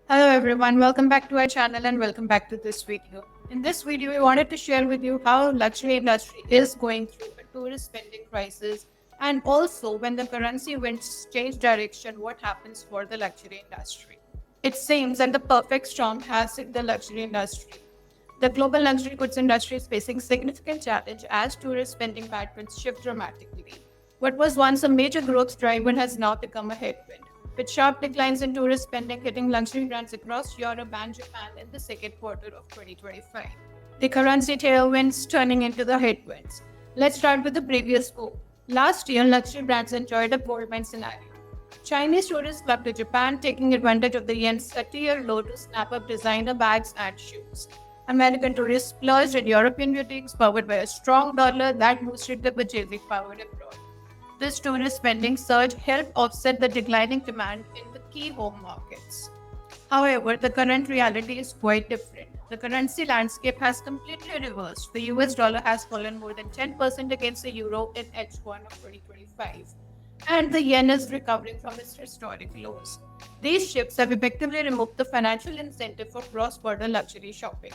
Hello everyone, welcome back to our channel and welcome back to this video. In this video, we wanted to share with you how luxury industry is going through a tourist spending crisis, and also when the currency winds change direction, what happens for the luxury industry. It seems that the perfect storm has hit the luxury industry. The global luxury goods industry is facing significant challenge as tourist spending patterns shift dramatically. What was once a major growth driver has now become a headwind, with sharp declines in tourist spending hitting luxury brands across Europe and Japan in the second quarter of 2025. The currency tailwinds turning into the headwinds. Let's start with the previous goal. Last year, luxury brands enjoyed a goldmine scenario. Chinese tourists flocked to Japan, taking advantage of the yen's 30-year low to snap up designer bags and shoes. American tourists splurged in European boutiques, powered by a strong dollar that boosted the purchasing power abroad. This tourist spending surge helped offset the declining demand in the key home markets. However, the current reality is quite different. The currency landscape has completely reversed. The US dollar has fallen more than 10% against the euro in H1 of 2025, and the yen is recovering from its historic lows. These shifts have effectively removed the financial incentive for cross-border luxury shopping,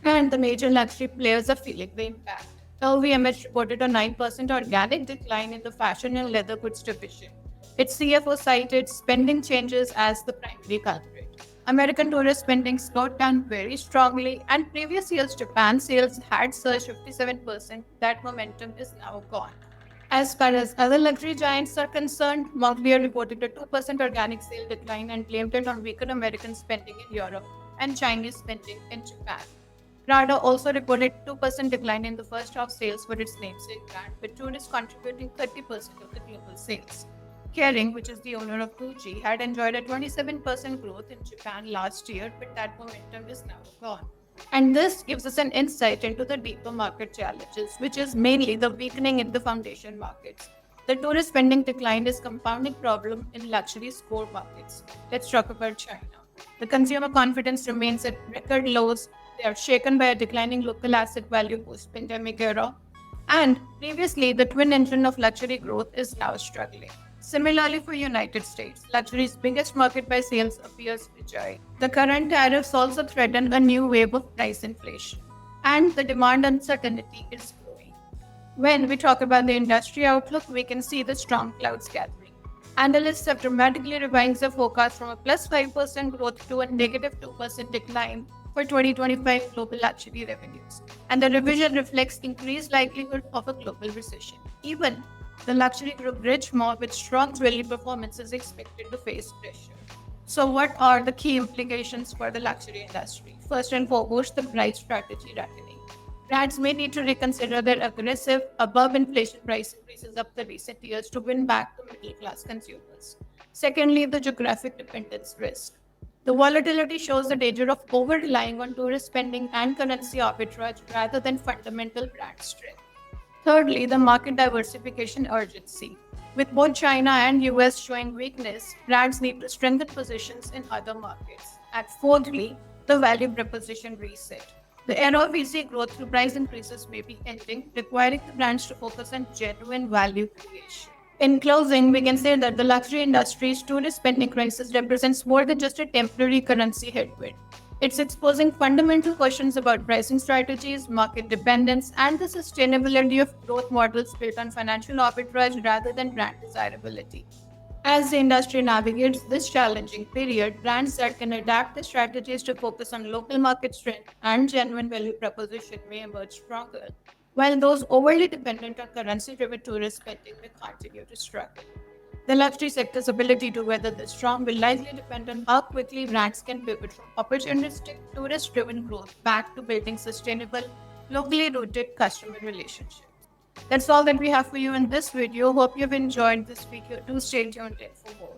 and the major luxury players are feeling the impact. LVMH reported a 9% organic decline in the fashion and leather goods division. Its CFO cited spending changes as the primary culprit. American tourist spending slowed down very strongly, and previous year's Japan sales had surged 57%. That momentum is now gone. As far as other luxury giants are concerned, Moncler reported a 2% organic sale decline and blamed it on weaker American spending in Europe and Chinese spending in Japan. Prada also reported 2% decline in the first half sales for its namesake brand, with tourists contributing 30% of the global sales. Kering, which is the owner of Gucci, had enjoyed a 27% growth in Japan last year, but that momentum is now gone. And this gives us an insight into the deeper market challenges, which is mainly the weakening in the foundation markets. The tourist spending decline is a compounding problem in luxury core markets. Let's talk about China. The consumer confidence remains at record lows. They are shaken by a declining local asset value post-pandemic era. And previously, the twin engine of luxury growth is now struggling. Similarly, for United States, luxury's biggest market by sales appears fragile. The current tariffs also threaten a new wave of price inflation, and the demand uncertainty is growing. When we talk about the industry outlook, we can see the storm clouds gathering. Analysts have dramatically revised their forecast from a plus 5% growth to a negative 2% decline for 2025 global luxury revenues, and the revision reflects increased likelihood of a global recession. Even the luxury group Richemont, with strong jewelry performance, is expected to face pressure. So, what are the key implications for the luxury industry? First and foremost, the price strategy reckoning. Brands may need to reconsider their aggressive, above inflation price increases of the recent years to win back the middle class consumers. Secondly, the geographic dependence risk. The volatility shows the danger of over relying on tourist spending and currency arbitrage rather than fundamental brand strength. Thirdly, the market diversification urgency. With both China and US showing weakness, brands need to strengthen positions in other markets. And fourthly, the value proposition reset. The era of easy growth through price increases may be ending, requiring the brands to focus on genuine value creation. In closing, we can say that the luxury industry's tourist spending crisis represents more than just a temporary currency headwind. It's exposing fundamental questions about pricing strategies, market dependence, and the sustainability of growth models built on financial arbitrage rather than brand desirability. As the industry navigates this challenging period, brands that can adapt their strategies to focus on local market strength and genuine value proposition may emerge stronger, while those overly dependent on currency-driven tourist spending may continue to struggle. The luxury sector's ability to weather the storm will likely depend on how quickly brands can pivot from opportunistic, tourist-driven growth back to building sustainable, locally rooted customer relationships. That's all that we have for you in this video. Hope you've enjoyed this video. Do stay tuned in for more.